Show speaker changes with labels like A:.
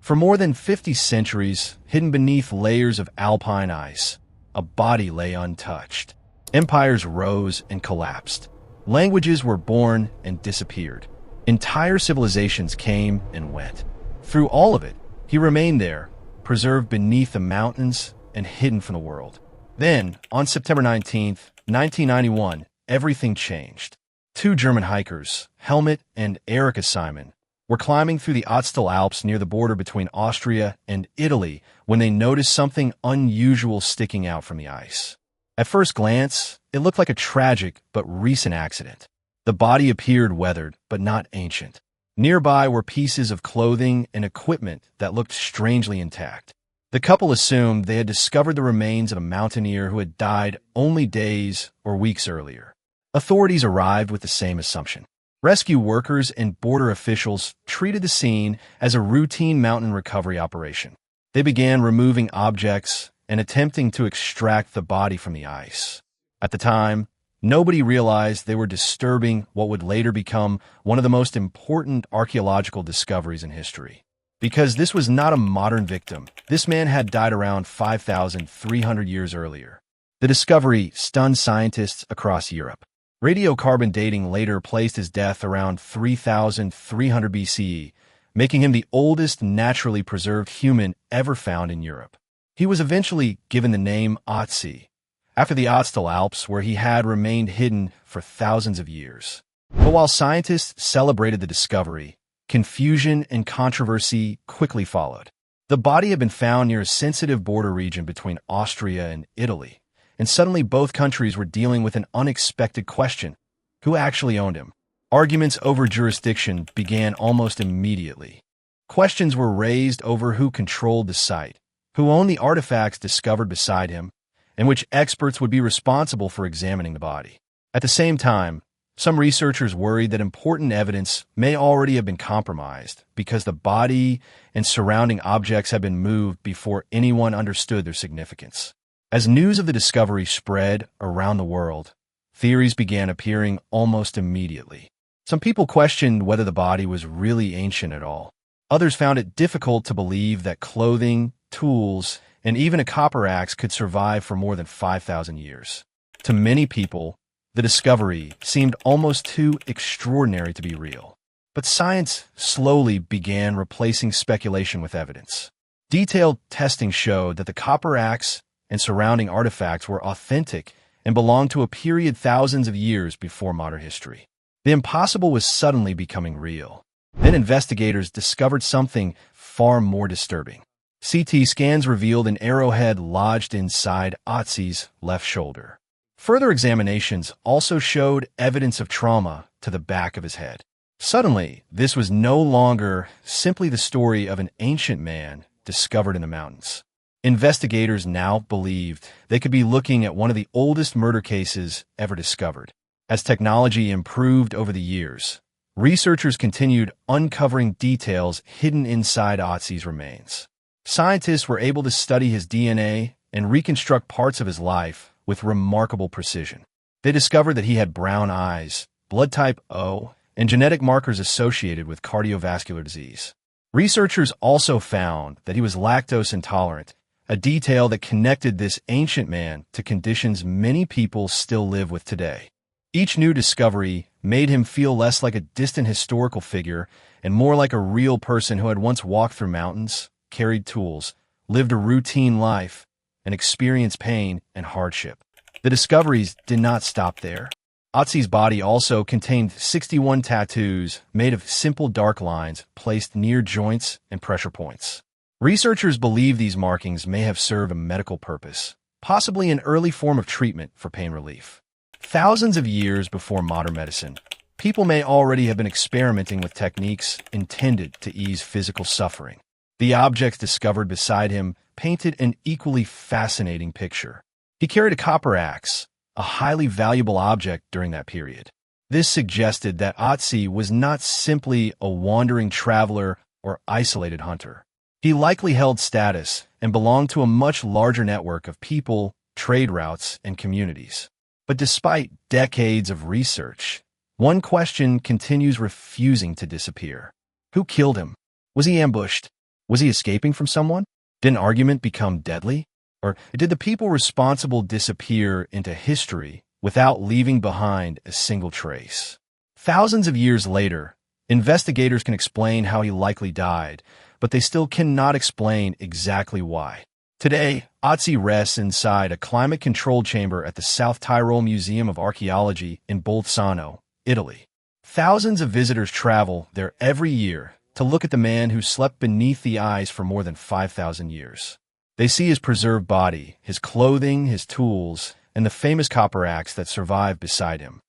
A: For more than 50 centuries, hidden beneath layers of alpine ice, a body lay untouched. Empires rose and collapsed. Languages were born and disappeared. Entire civilizations came and went. Through all of it, he remained there, preserved beneath the mountains and hidden from the world. Then, on September 19th, 1991, everything changed. Two German hikers, Helmut and Ötzi Iceman, were climbing through the Ötzi the Alps near the border between Austria and Italy when they noticed something unusual sticking out from the ice. At first glance, it looked like a tragic but recent accident. The body appeared weathered but not ancient. Nearby were pieces of clothing and equipment that looked strangely intact. The couple assumed they had discovered the remains of a mountaineer who had died only days or weeks earlier. Authorities arrived with the same assumption. Rescue workers and border officials treated the scene as a routine mountain recovery operation. They began removing objects and attempting to extract the body from the ice. At the time, nobody realized they were disturbing what would later become one of the most important archaeological discoveries in history. Because this was not a modern victim, this man had died around 5,300 years earlier. The discovery stunned scientists across Europe. Radiocarbon dating later placed his death around 3,300 BCE, making him the oldest naturally preserved human ever found in Europe. He was eventually given the name Ötzi, after the Ötzi the Alps, where he had remained hidden for thousands of years. But while scientists celebrated the discovery, confusion and controversy quickly followed. The body had been found near a sensitive border region between Austria and Italy, and suddenly both countries were dealing with an unexpected question: who actually owned him? Arguments over jurisdiction began almost immediately. Questions were raised over who controlled the site, who owned the artifacts discovered beside him, and which experts would be responsible for examining the body. At the same time, some researchers worried that important evidence may already have been compromised because the body and surrounding objects had been moved before anyone understood their significance. As news of the discovery spread around the world, theories began appearing almost immediately. Some people questioned whether the body was really ancient at all. Others found it difficult to believe that clothing, tools, and even a copper axe could survive for more than 5,000 years. To many people, the discovery seemed almost too extraordinary to be real. But science slowly began replacing speculation with evidence. Detailed testing showed that the copper axe and surrounding artifacts were authentic and belonged to a period thousands of years before modern history. The impossible was suddenly becoming real. Then investigators discovered something far more disturbing. CT scans revealed an arrowhead lodged inside Ötzi's left shoulder. Further examinations also showed evidence of trauma to the back of his head. Suddenly, this was no longer simply the story of an ancient man discovered in the mountains. Investigators now believed they could be looking at one of the oldest murder cases ever discovered. As technology improved over the years, researchers continued uncovering details hidden inside Ötzi's remains. Scientists were able to study his DNA and reconstruct parts of his life with remarkable precision. They discovered that he had brown eyes, blood type O, and genetic markers associated with cardiovascular disease. Researchers also found that he was lactose intolerant, a detail that connected this ancient man to conditions many people still live with today. Each new discovery made him feel less like a distant historical figure and more like a real person who had once walked through mountains, carried tools, lived a routine life, and experienced pain and hardship. The discoveries did not stop there. Ötzi's body also contained 61 tattoos made of simple dark lines placed near joints and pressure points. Researchers believe these markings may have served a medical purpose, possibly an early form of treatment for pain relief. Thousands of years before modern medicine, people may already have been experimenting with techniques intended to ease physical suffering. The objects discovered beside him painted an equally fascinating picture. He carried a copper axe, a highly valuable object during that period. This suggested that Ötzi was not simply a wandering traveler or isolated hunter. He likely held status and belonged to a much larger network of people, trade routes, and communities. But despite decades of research, one question continues refusing to disappear. Who killed him? Was he ambushed? Was he escaping from someone? Did an argument become deadly? Or did the people responsible disappear into history without leaving behind a single trace? Thousands of years later, investigators can explain how he likely died, but they still cannot explain exactly why. Today, Ötzi rests inside a climate-controlled chamber at the South Tyrol Museum of Archaeology in Bolzano, Italy. Thousands of visitors travel there every year to look at the man who slept beneath the ice for more than 5,000 years. They see his preserved body, his clothing, his tools, and the famous copper axe that survived beside him.